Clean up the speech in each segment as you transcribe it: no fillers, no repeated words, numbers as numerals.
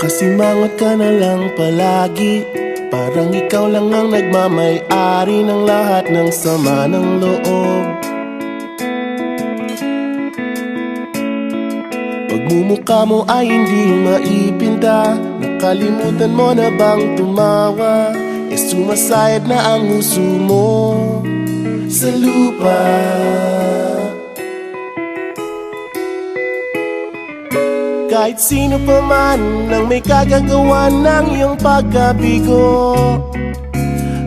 Kasimangot ka na lang palagi, parang ikaw lang ang nagmamay-ari ng lahat ng sama ng loob. Pagmumukha mo ay hindi maipinta, nakalimutan mo na bang tumawa? E sumasayad na ang huso mo sa lupa. Kahit sino pa man ang may kagagawa ng iyong pagkabigo,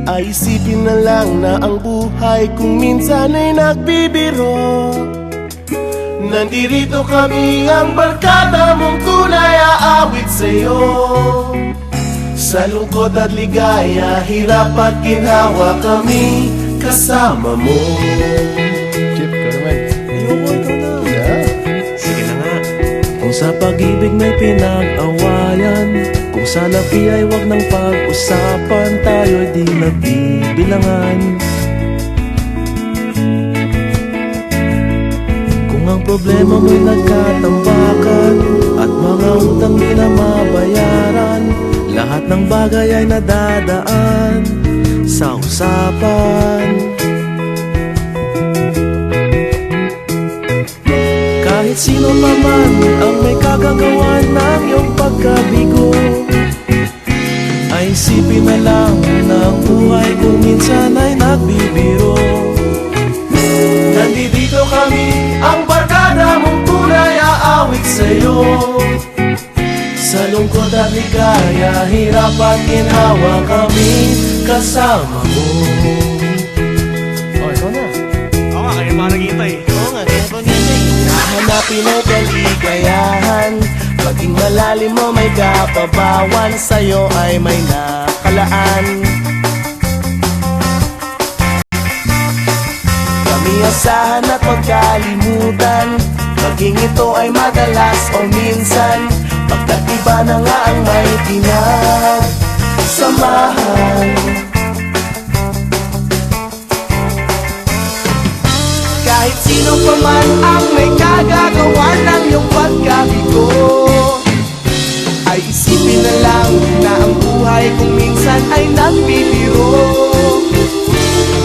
ay isipin na lang na ang buhay kung minsan ay nagbibiro. Nandirito kami, ang barkada mong tunay aawit sa'yo. Sa lungkot at ligaya, hirap at ginhawa, kami kasama mo. Chip, ikaw naman. Ayoko, ikaw na. Sige na nga. Kung sa pag-ibig may pinag-awayan, kung sa labi ay wag nang pag-usapan, tayo'y di nagbibilangan. Kung ang problema mo'y nagkatambakan at mga utang di na mabayaran, lahat ng bagay ay nadadaan sa usapan. Kahit sino pa man ang may kagagawa ng iyong pagkabigo, ay isipin na lang na ang buhay kung minsan ay nagbibiro. Nandito kami, ang barkada mong tunay aawit sa'yo. Sa lungkot at ligaya, hirap at ginhawa, kami kasama mo. Oh, ikaw na. Oo nga, kaya pa nakita eh. Oo nga, kaya pa nito hanapin ang kaligayahan, maging malalim mo may kapabawan, sa'yo ay may nakalaan. Kami asahan at magkalimutan, maging ito ay madalas o minsan, pagkat iba na nga ang may pinagsamahan. Kahit sino pa man ang may kagagawa ng iyong pagkabigo, ay isipin na lang na ang buhay kung minsan ay nagbibiro.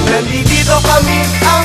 Nandito kami, ang